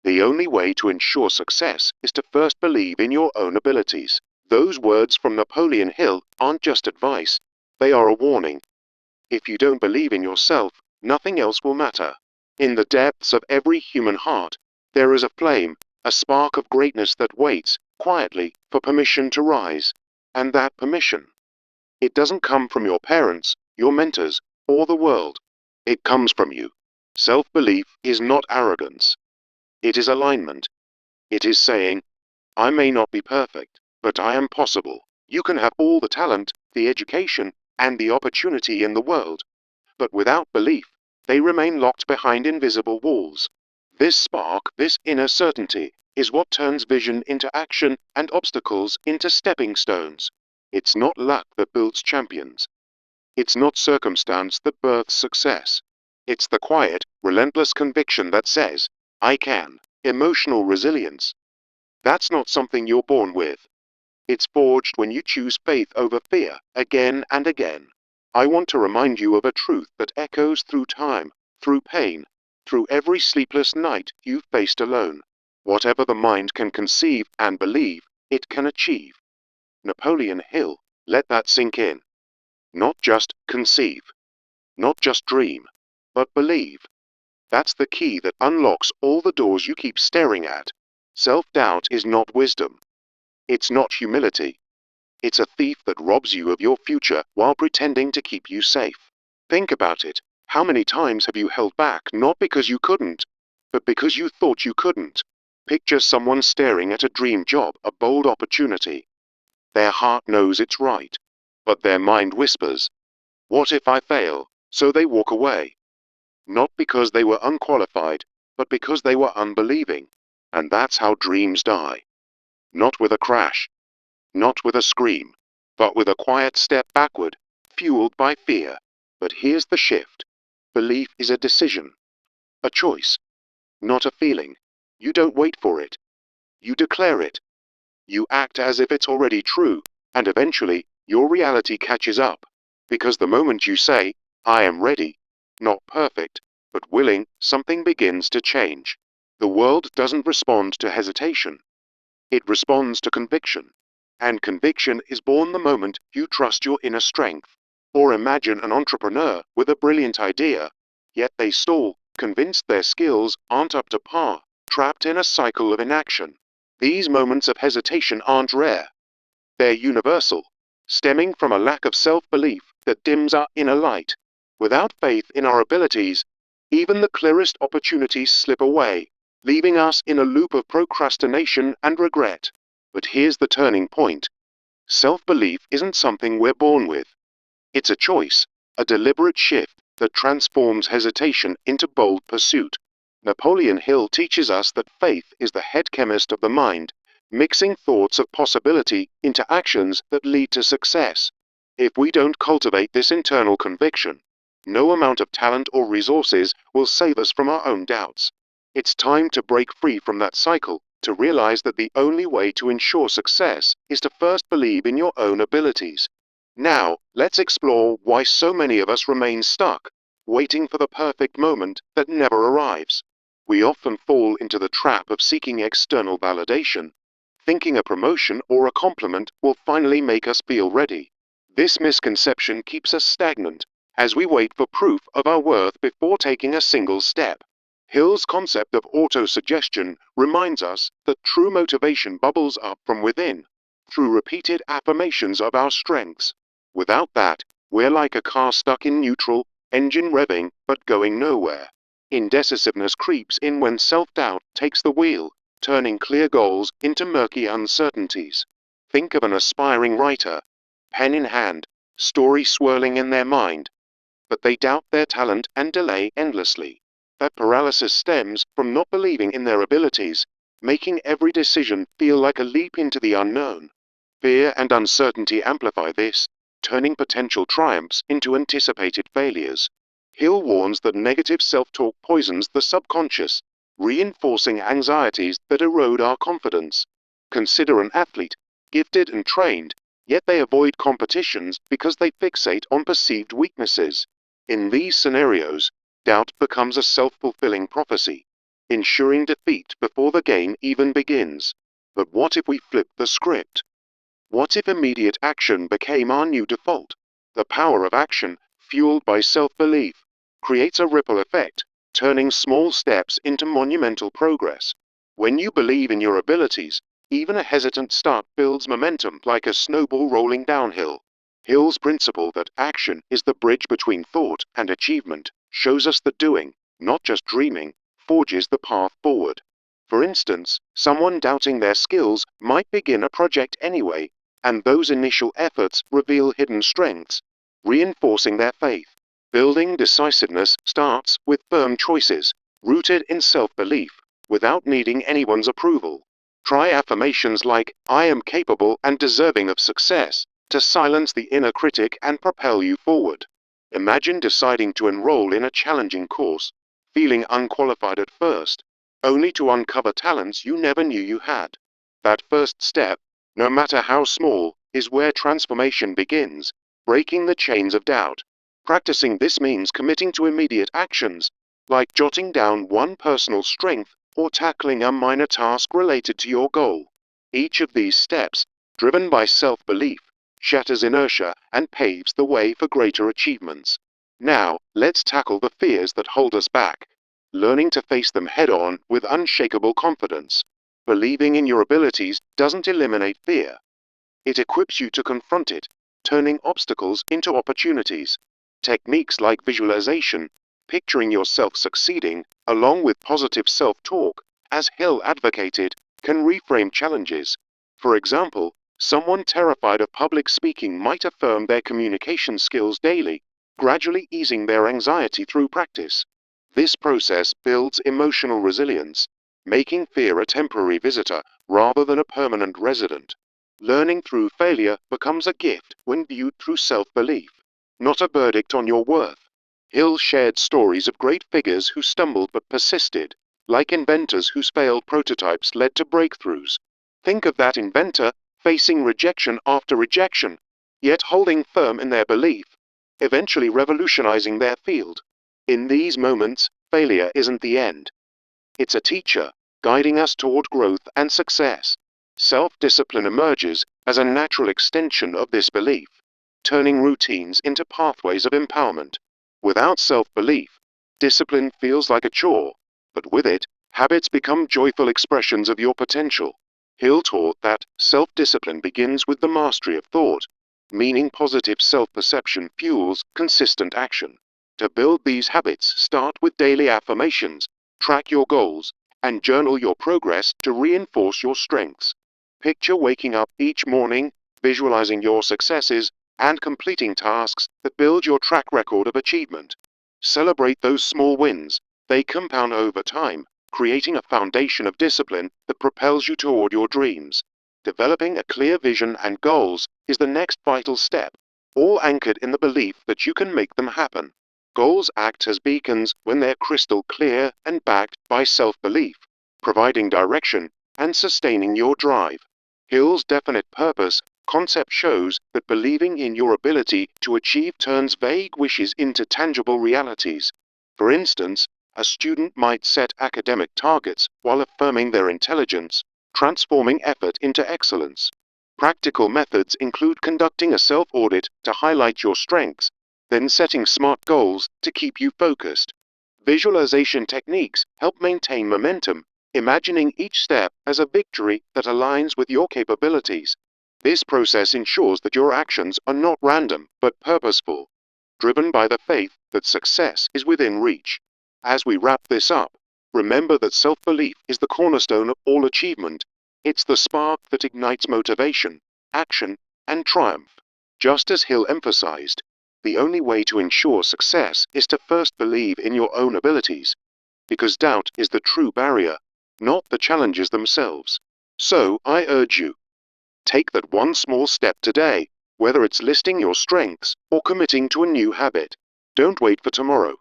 The only way to ensure success is to first believe in your own abilities. Those words from Napoleon Hill aren't just advice, they are a warning. If you don't believe in yourself, nothing else will matter. In the depths of every human heart, there is a flame, a spark of greatness that waits, quietly, for permission to rise. And that permission, it doesn't come from your parents, your mentors, or the world. It comes from you. Self-belief is not arrogance. It is alignment. It is saying, I may not be perfect, but I am possible. You can have all the talent, the education, and the opportunity in the world, but without belief, they remain locked behind invisible walls. This spark, this inner certainty, is what turns vision into action and obstacles into stepping stones. It's not luck that builds champions. It's not circumstance that births success. It's the quiet, relentless conviction that says, I can. Emotional resilience. That's not something you're born with. It's forged when you choose faith over fear, again and again. I want to remind you of a truth that echoes through time, through pain, through every sleepless night you've faced alone. Whatever the mind can conceive and believe, it can achieve. Napoleon Hill, let that sink in. Not just conceive, not just dream, but believe. That's the key that unlocks all the doors you keep staring at. Self-doubt is not wisdom. It's not humility. It's a thief that robs you of your future while pretending to keep you safe. Think about it. How many times have you held back not because you couldn't, but because you thought you couldn't? Picture someone staring at a dream job, a bold opportunity. Their heart knows it's right, but their mind whispers, what if I fail? So they walk away. Not because they were unqualified, but because they were unbelieving. And that's how dreams die. Not with a crash, not with a scream, but with a quiet step backward, fueled by fear. But here's the shift. Belief is a decision, a choice, not a feeling. You don't wait for it. You declare it. You act as if it's already true, and eventually, your reality catches up. Because the moment you say, I am ready, not perfect, but willing, something begins to change. The world doesn't respond to hesitation. It responds to conviction. And conviction is born the moment you trust your inner strength. Or imagine an entrepreneur with a brilliant idea, yet they stall, convinced their skills aren't up to par, trapped in a cycle of inaction. These moments of hesitation aren't rare. They're universal, stemming from a lack of self-belief that dims our inner light. Without faith in our abilities, even the clearest opportunities slip away, leaving us in a loop of procrastination and regret. But here's the turning point. Self-belief isn't something we're born with. It's a choice, a deliberate shift that transforms hesitation into bold pursuit. Napoleon Hill teaches us that faith is the head chemist of the mind, mixing thoughts of possibility into actions that lead to success. If we don't cultivate this internal conviction, no amount of talent or resources will save us from our own doubts. It's time to break free from that cycle, to realize that the only way to ensure success is to first believe in your own abilities. Now, let's explore why so many of us remain stuck, waiting for the perfect moment that never arrives. We often fall into the trap of seeking external validation, thinking a promotion or a compliment will finally make us feel ready. This misconception keeps us stagnant, as we wait for proof of our worth before taking a single step. Hill's concept of autosuggestion reminds us that true motivation bubbles up from within, through repeated affirmations of our strengths. Without that, we're like a car stuck in neutral, engine revving, but going nowhere. Indecisiveness creeps in when self-doubt takes the wheel, turning clear goals into murky uncertainties. Think of an aspiring writer, pen in hand, story swirling in their mind, but they doubt their talent and delay endlessly. That paralysis stems from not believing in their abilities, making every decision feel like a leap into the unknown. Fear and uncertainty amplify this, turning potential triumphs into anticipated failures. Hill warns that negative self-talk poisons the subconscious, reinforcing anxieties that erode our confidence. Consider an athlete, gifted and trained, yet they avoid competitions because they fixate on perceived weaknesses. In these scenarios, doubt becomes a self-fulfilling prophecy. ensuring defeat before the game even begins. But what if we flip the script? What if immediate action became our new default? The power of action, fueled by self-belief, creates a ripple effect, turning small steps into monumental progress. When you believe in your abilities, even a hesitant start builds momentum like a snowball rolling downhill. Hill's principle that action is the bridge between thought and achievement shows us that doing, not just dreaming, forges the path forward. For instance, someone doubting their skills might begin a project anyway, and those initial efforts reveal hidden strengths, reinforcing their faith. Building decisiveness starts with firm choices, rooted in self-belief, without needing anyone's approval. Try affirmations like, "I am capable and deserving of success," to silence the inner critic and propel you forward. Imagine deciding to enroll in a challenging course, feeling unqualified at first, only to uncover talents you never knew you had. That first step, no matter how small, is where transformation begins, breaking the chains of doubt. Practicing this means committing to immediate actions, like jotting down one personal strength or tackling a minor task related to your goal. Each of these steps, driven by self-belief, shatters inertia and paves the way for greater achievements. Now, let's tackle the fears that hold us back, learning to face them head-on with unshakable confidence. Believing in your abilities doesn't eliminate fear. It equips you to confront it, turning obstacles into opportunities. Techniques like visualization, picturing yourself succeeding, along with positive self-talk, as Hill advocated, can reframe challenges. For example, someone terrified of public speaking might affirm their communication skills daily, gradually easing their anxiety through practice. This process builds emotional resilience, making fear a temporary visitor rather than a permanent resident. Learning through failure becomes a gift when viewed through self-belief, not a verdict on your worth. Hill shared stories of great figures who stumbled but persisted, like inventors whose failed prototypes led to breakthroughs. Think of that inventor facing rejection after rejection, yet holding firm in their belief, eventually revolutionizing their field. In these moments, failure isn't the end. It's a teacher, guiding us toward growth and success. Self-discipline emerges as a natural extension of this belief, turning routines into pathways of empowerment. Without self-belief, discipline feels like a chore, but with it, habits become joyful expressions of your potential. Hill taught that self-discipline begins with the mastery of thought, meaning positive self-perception fuels consistent action. To build these habits, start with daily affirmations, track your goals, and journal your progress to reinforce your strengths. Picture waking up each morning, visualizing your successes, and completing tasks that build your track record of achievement. Celebrate those small wins. They compound over time, creating a foundation of discipline that propels you toward your dreams. Developing a clear vision and goals is the next vital step, all anchored in the belief that you can make them happen. Goals act as beacons when they're crystal clear and backed by self-belief, providing direction and sustaining your drive. Hill's definite purpose concept shows that believing in your ability to achieve turns vague wishes into tangible realities. For instance, a student might set academic targets while affirming their intelligence, transforming effort into excellence. Practical methods include conducting a self-audit to highlight your strengths, then setting SMART goals to keep you focused. Visualization techniques help maintain momentum, imagining each step as a victory that aligns with your capabilities. This process ensures that your actions are not random but purposeful, driven by the faith that success is within reach. As we wrap this up, remember that self-belief is the cornerstone of all achievement. It's the spark that ignites motivation, action, and triumph. Just as Hill emphasized, the only way to ensure success is to first believe in your own abilities, because doubt is the true barrier, not the challenges themselves. So, I urge you, take that one small step today, whether it's listing your strengths or committing to a new habit. Don't wait for tomorrow.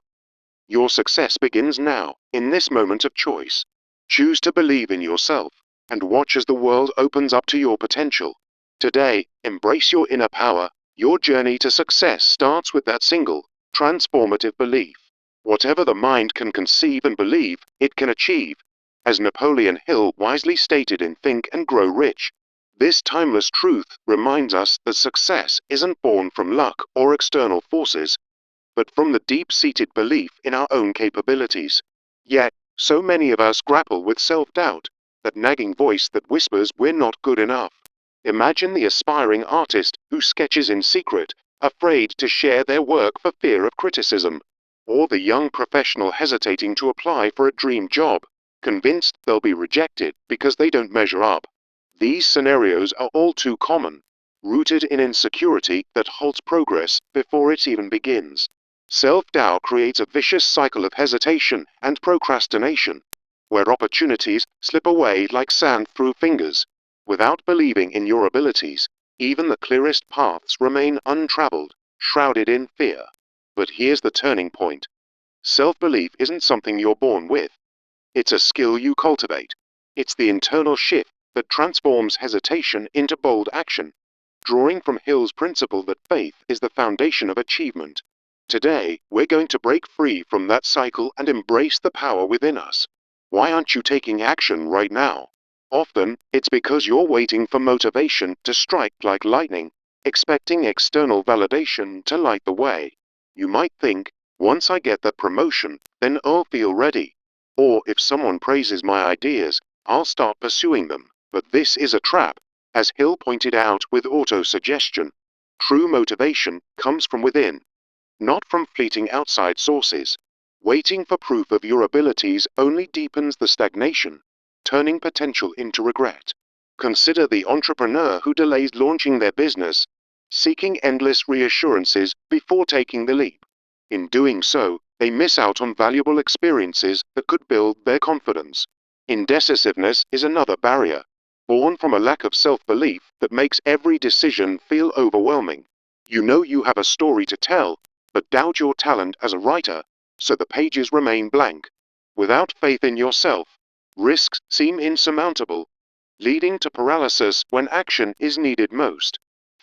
Your success begins now, in this moment of choice. Choose to believe in yourself, and watch as the world opens up to your potential. Today, embrace your inner power. Your journey to success starts with that single, transformative belief. Whatever the mind can conceive and believe, it can achieve. As Napoleon Hill wisely stated in Think and Grow Rich, this timeless truth reminds us that success isn't born from luck or external forces, but from the deep-seated belief in our own capabilities. Yet, so many of us grapple with self-doubt, that nagging voice that whispers we're not good enough. Imagine the aspiring artist who sketches in secret, afraid to share their work for fear of criticism, or the young professional hesitating to apply for a dream job, convinced they'll be rejected because they don't measure up. These scenarios are all too common, rooted in insecurity that halts progress before it even begins. Self-doubt creates a vicious cycle of hesitation and procrastination, where opportunities slip away like sand through fingers. Without believing in your abilities, even the clearest paths remain untraveled, shrouded in fear. But here's the turning point. Self-belief isn't something you're born with. It's a skill you cultivate. It's the internal shift that transforms hesitation into bold action, drawing from Hill's principle that faith is the foundation of achievement. Today, we're going to break free from that cycle and embrace the power within us. Why aren't you taking action right now? Often, it's because you're waiting for motivation to strike like lightning, expecting external validation to light the way. You might think, once I get that promotion, then I'll feel ready. Or if someone praises my ideas, I'll start pursuing them. But this is a trap. As Hill pointed out with auto-suggestion, true motivation comes from within, not from fleeting outside sources. Waiting for proof of your abilities only deepens the stagnation, turning potential into regret. Consider the entrepreneur who delays launching their business, seeking endless reassurances before taking the leap. In doing so, they miss out on valuable experiences that could build their confidence. Indecisiveness is another barrier, born from a lack of self-belief that makes every decision feel overwhelming. You know you have a story to tell, but doubt your talent as a writer, so the pages remain blank. Without faith in yourself, risks seem insurmountable, leading to paralysis when action is needed most.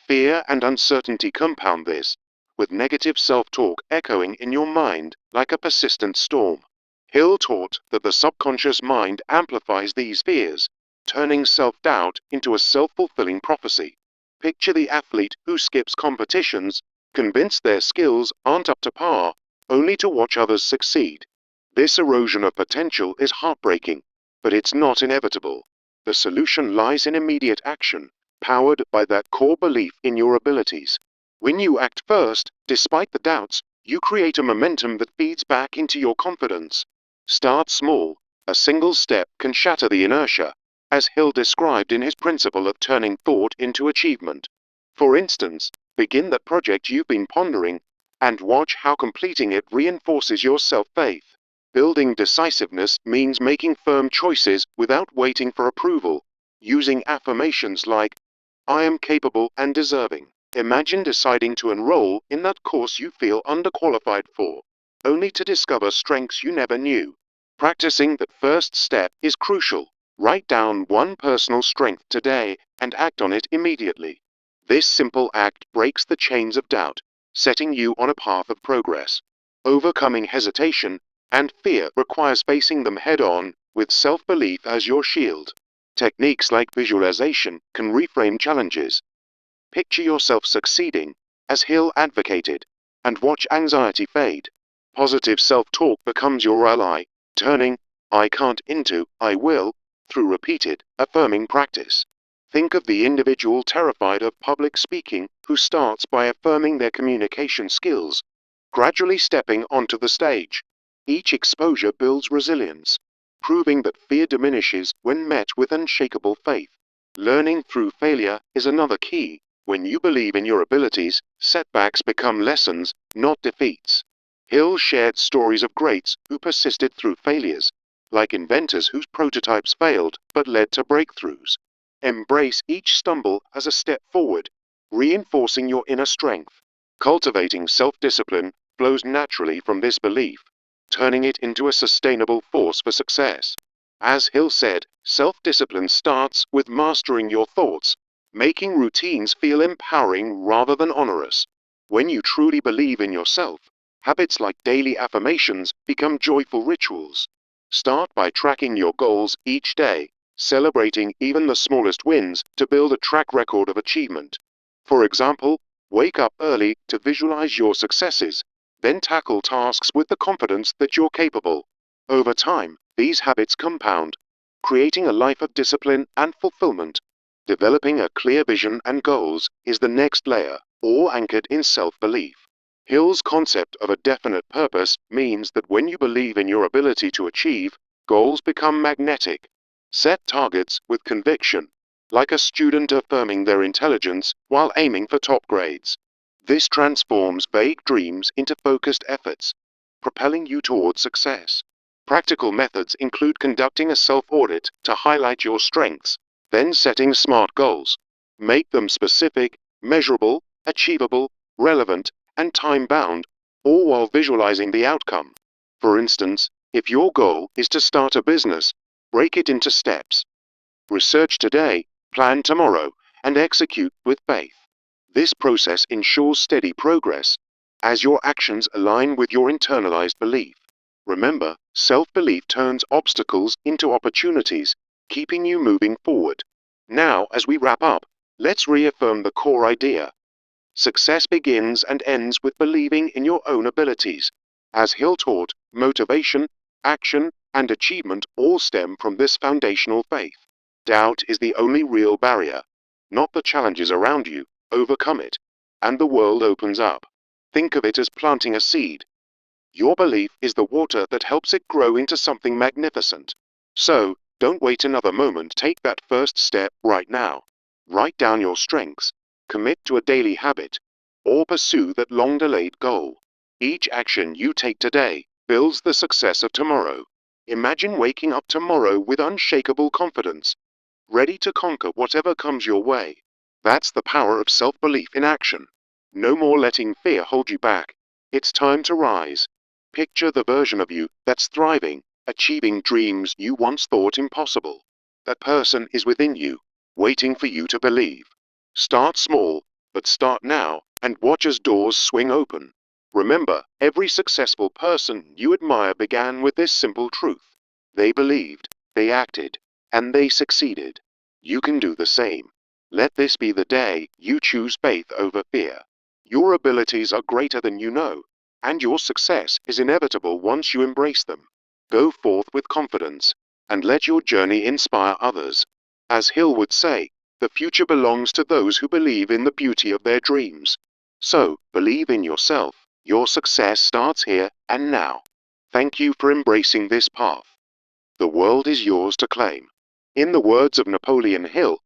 Fear and uncertainty compound this, with negative self-talk echoing in your mind like a persistent storm. Hill taught that the subconscious mind amplifies these fears, turning self-doubt into a self-fulfilling prophecy. Picture the athlete who skips competitions, convinced their skills aren't up to par, only to watch others succeed. This erosion of potential is heartbreaking, but it's not inevitable. The solution lies in immediate action, powered by that core belief in your abilities. When you act first, despite the doubts, you create a momentum that feeds back into your confidence. Start small. A single step can shatter the inertia, as Hill described in his principle of turning thought into achievement. For instance, begin that project you've been pondering, and watch how completing it reinforces your self-faith. Building decisiveness means making firm choices without waiting for approval, using affirmations like, I am capable and deserving. Imagine deciding to enroll in that course you feel underqualified for, only to discover strengths you never knew. Practicing that first step is crucial. Write down one personal strength today and act on it immediately. This simple act breaks the chains of doubt, setting you on a path of progress. Overcoming hesitation and fear requires facing them head-on, with self-belief as your shield. Techniques like visualization can reframe challenges. Picture yourself succeeding, as Hill advocated, and watch anxiety fade. Positive self-talk becomes your ally, turning I can't into I will through repeated, affirming practice. Think of the individual terrified of public speaking who starts by affirming their communication skills, gradually stepping onto the stage. Each exposure builds resilience, proving that fear diminishes when met with unshakable faith. Learning through failure is another key. When you believe in your abilities, setbacks become lessons, not defeats. Hill shared stories of greats who persisted through failures, like inventors whose prototypes failed but led to breakthroughs. Embrace each stumble as a step forward, reinforcing your inner strength. Cultivating self-discipline flows naturally from this belief, turning it into a sustainable force for success. As Hill said, self-discipline starts with mastering your thoughts, making routines feel empowering rather than onerous. When you truly believe in yourself, Habits like daily affirmations become joyful rituals. Start by tracking your goals each day, celebrating even the smallest wins to build a track record of achievement. For example, wake up early to visualize your successes, then tackle tasks with the confidence that you're capable. Over time, these habits compound, creating a life of discipline and fulfillment. Developing a clear vision and goals is the next layer, all anchored in self-belief. Hill's concept of a definite purpose means that when you believe in your ability to achieve, goals become magnetic. Set targets with conviction, like a student affirming their intelligence while aiming for top grades. This transforms vague dreams into focused efforts, propelling you towards success. Practical methods include conducting a self-audit to highlight your strengths, then setting SMART goals. Make them specific, measurable, achievable, relevant, and time-bound, all while visualizing the outcome. For instance, if your goal is to start a business, break it into steps. Research today, plan tomorrow, and execute with faith. This process ensures steady progress, as your actions align with your internalized belief. Remember, self-belief turns obstacles into opportunities, keeping you moving forward. Now, as we wrap up, let's reaffirm the core idea. Success begins and ends with believing in your own abilities. As Hill taught, motivation, action, and achievement all stem from this foundational faith. Doubt is the only real barrier, not the challenges around you. Overcome it, and the world opens up. Think of it as planting a seed. Your belief is the water that helps it grow into something magnificent. So, don't wait another moment. Take that first step right now. Write down your strengths, commit to a daily habit, or pursue that long-delayed goal. Each action you take today builds the success of tomorrow. Imagine waking up tomorrow with unshakable confidence, ready to conquer whatever comes your way. That's the power of self-belief in action. No more letting fear hold you back. It's time to rise. Picture the version of you that's thriving, achieving dreams you once thought impossible. That person is within you, waiting for you to believe. Start small, but start now, and watch as doors swing open. Remember, every successful person you admire began with this simple truth. They believed, they acted, and they succeeded. You can do the same. Let this be the day you choose faith over fear. Your abilities are greater than you know, and your success is inevitable once you embrace them. Go forth with confidence, and let your journey inspire others. As Hill would say, the future belongs to those who believe in the beauty of their dreams. So, believe in yourself. Your success starts here and now. Thank you for embracing this path. The world is yours to claim. In the words of Napoleon Hill,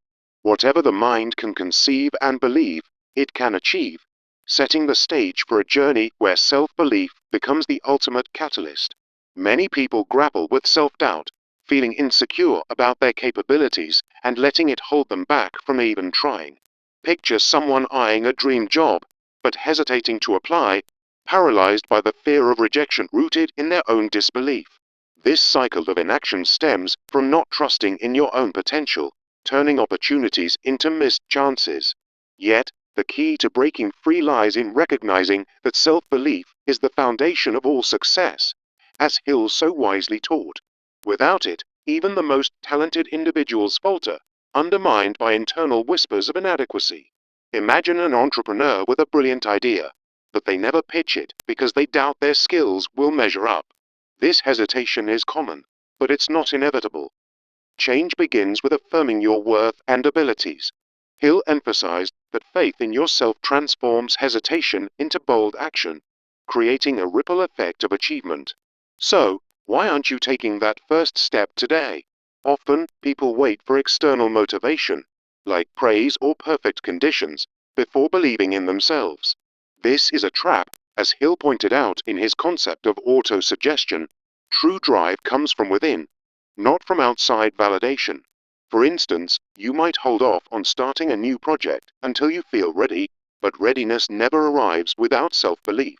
whatever the mind can conceive and believe, it can achieve, setting the stage for a journey where self-belief becomes the ultimate catalyst. Many people grapple with self-doubt, feeling insecure about their capabilities and letting it hold them back from even trying. Picture someone eyeing a dream job, but hesitating to apply, paralyzed by the fear of rejection rooted in their own disbelief. This cycle of inaction stems from not trusting in your own potential, turning opportunities into missed chances. Yet, the key to breaking free lies in recognizing that self-belief is the foundation of all success, as Hill so wisely taught. Without it, even the most talented individuals falter, undermined by internal whispers of inadequacy. Imagine an entrepreneur with a brilliant idea, but they never pitch it because they doubt their skills will measure up. This hesitation is common, but it's not inevitable. Change begins with affirming your worth and abilities. Hill emphasized that faith in yourself transforms hesitation into bold action, creating a ripple effect of achievement. So, why aren't you taking that first step today? Often, people wait for external motivation, like praise or perfect conditions, before believing in themselves. This is a trap, as Hill pointed out in his concept of auto-suggestion. True drive comes from within, not from outside validation. For instance, you might hold off on starting a new project until you feel ready, but readiness never arrives without self-belief.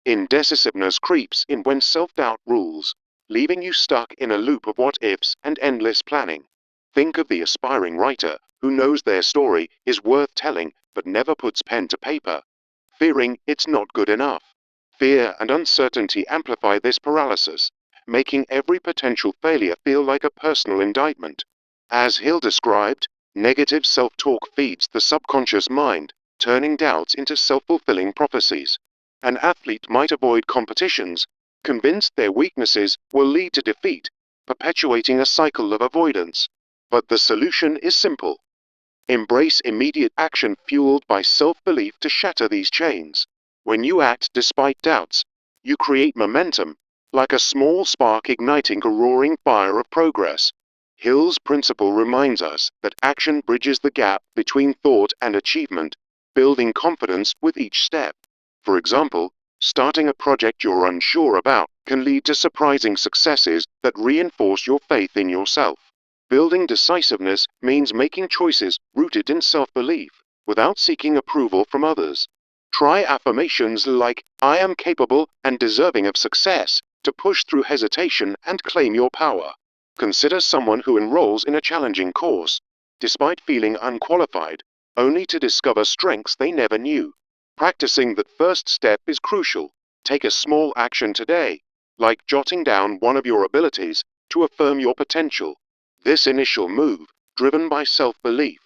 Indecisiveness creeps in when self-doubt rules, leaving you stuck in a loop of what-ifs and endless planning. Think of the aspiring writer who knows their story is worth telling but never puts pen to paper, fearing it's not good enough. Fear and uncertainty amplify this paralysis, making every potential failure feel like a personal indictment. As Hill described, negative self-talk feeds the subconscious mind, turning doubts into self-fulfilling prophecies. An athlete might avoid competitions, convinced their weaknesses will lead to defeat, perpetuating a cycle of avoidance. But the solution is simple. Embrace immediate action fueled by self-belief to shatter these chains. When you act despite doubts, you create momentum, like a small spark igniting a roaring fire of progress. Hill's principle reminds us that action bridges the gap between thought and achievement, building confidence with each step. For example, starting a project you're unsure about can lead to surprising successes that reinforce your faith in yourself. Building decisiveness means making choices rooted in self-belief, without seeking approval from others. Try affirmations like, "I am capable and deserving of success," to push through hesitation and claim your power. Consider someone who enrolls in a challenging course, despite feeling unqualified, only to discover strengths they never knew. Practicing that first step is crucial. Take a small action today, like jotting down one of your abilities, to affirm your potential. This initial move, driven by self-belief,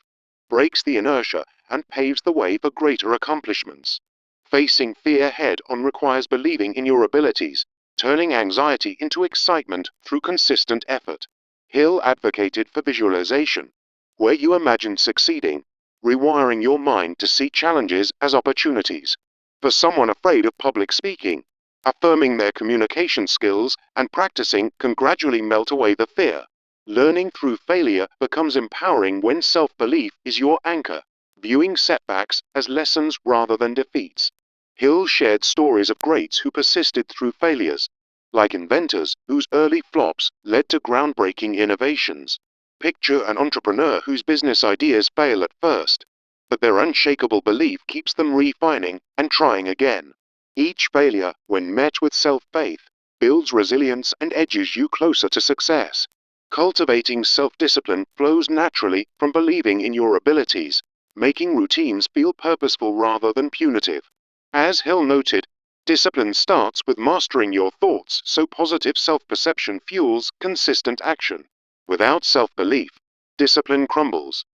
breaks the inertia and paves the way for greater accomplishments. Facing fear head-on requires believing in your abilities, turning anxiety into excitement through consistent effort. Hill advocated for visualization, where you imagine succeeding, rewiring your mind to see challenges as opportunities. For someone afraid of public speaking, affirming their communication skills and practicing can gradually melt away the fear. Learning through failure becomes empowering when self-belief is your anchor, viewing setbacks as lessons rather than defeats. Hill shared stories of greats who persisted through failures, like inventors whose early flops led to groundbreaking innovations. Picture an entrepreneur whose business ideas fail at first, but their unshakable belief keeps them refining and trying again. Each failure, when met with self-faith, builds resilience and edges you closer to success. Cultivating self-discipline flows naturally from believing in your abilities, making routines feel purposeful rather than punitive. As Hill noted, discipline starts with mastering your thoughts, so positive self-perception fuels consistent action. Without self-belief, discipline crumbles.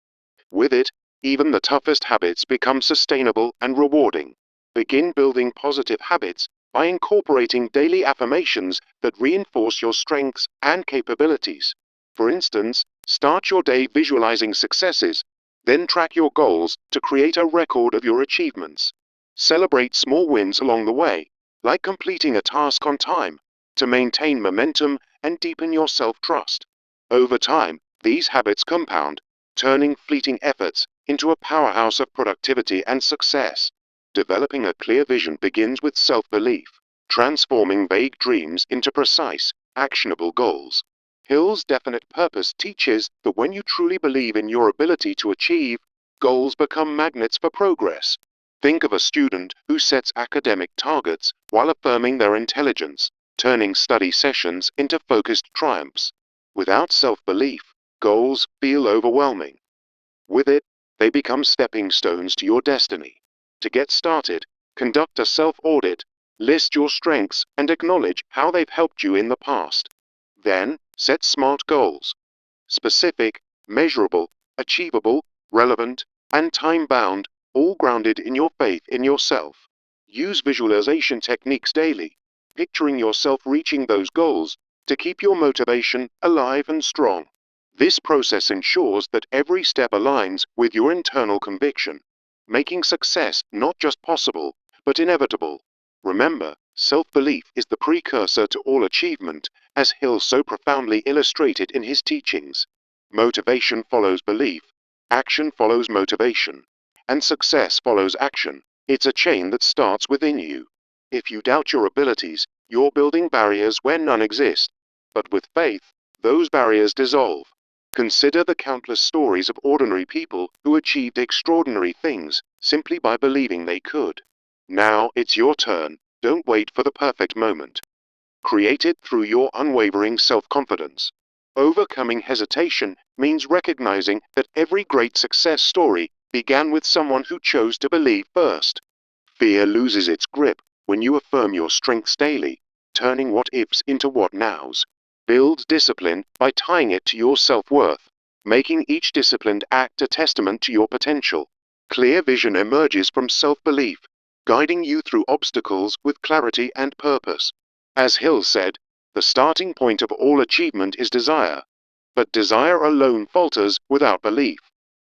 With it, even the toughest habits become sustainable and rewarding. Begin building positive habits by incorporating daily affirmations that reinforce your strengths and capabilities. For instance, start your day visualizing successes, then track your goals to create a record of your achievements. Celebrate small wins along the way, like completing a task on time, to maintain momentum and deepen your self-trust. Over time, these habits compound, turning fleeting efforts into a powerhouse of productivity and success. Developing a clear vision begins with self-belief, transforming vague dreams into precise, actionable goals. Hill's definite purpose teaches that when you truly believe in your ability to achieve, goals become magnets for progress. Think of a student who sets academic targets while affirming their intelligence, turning study sessions into focused triumphs. Without self-belief, goals feel overwhelming. With it, they become stepping stones to your destiny. To get started, conduct a self-audit, list your strengths and acknowledge how they've helped you in the past. Then, set SMART goals: specific, measurable, achievable, relevant, and time-bound, all grounded in your faith in yourself. Use visualization techniques daily, picturing yourself reaching those goals, to keep your motivation alive and strong. This process ensures that every step aligns with your internal conviction, making success not just possible, but inevitable. Remember, self-belief is the precursor to all achievement, as Hill so profoundly illustrated in his teachings. Motivation follows belief, action follows motivation, and success follows action. It's a chain that starts within you. If you doubt your abilities, you're building barriers where none exist. But with faith, those barriers dissolve. Consider the countless stories of ordinary people who achieved extraordinary things simply by believing they could. Now it's your turn. Don't wait for the perfect moment. Create it through your unwavering self-confidence. Overcoming hesitation means recognizing that every great success story began with someone who chose to believe first. Fear loses its grip when you affirm your strengths daily, turning what ifs into what nows. Build discipline by tying it to your self-worth, making each disciplined act a testament to your potential. Clear vision emerges from self-belief, guiding you through obstacles with clarity and purpose. As Hill said, the starting point of all achievement is desire, but desire alone falters without belief.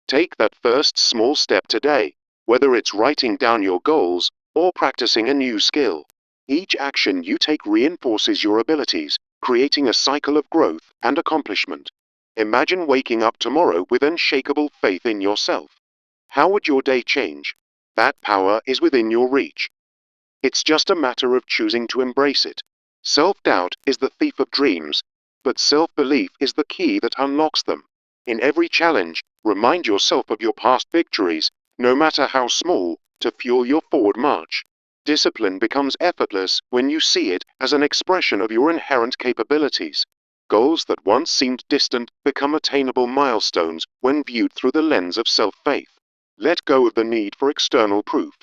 Take that first small step today, whether it's writing down your goals or practicing a new skill. Each action you take reinforces your abilities, creating a cycle of growth and accomplishment. Imagine waking up tomorrow with unshakable faith in yourself. How would your day change? That power is within your reach. It's just a matter of choosing to embrace it. Self-doubt is the thief of dreams, but self-belief is the key that unlocks them. In every challenge, remind yourself of your past victories, no matter how small, to fuel your forward march. Discipline becomes effortless when you see it as an expression of your inherent capabilities. Goals that once seemed distant become attainable milestones when viewed through the lens of self-faith. Let go of the need for external proof.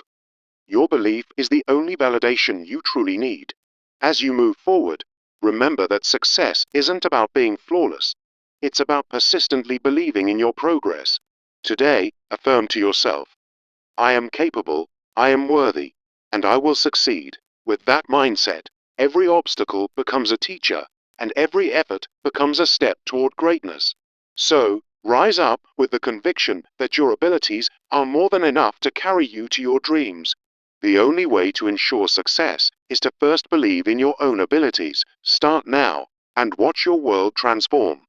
Your belief is the only validation you truly need. As you move forward, remember that success isn't about being flawless. It's about persistently believing in your progress. Today, affirm to yourself, I am capable, I am worthy, and I will succeed. With that mindset, every obstacle becomes a teacher, and every effort becomes a step toward greatness. So, rise up with the conviction that your abilities are more than enough to carry you to your dreams. The only way to ensure success is to first believe in your own abilities. Start now, and watch your world transform.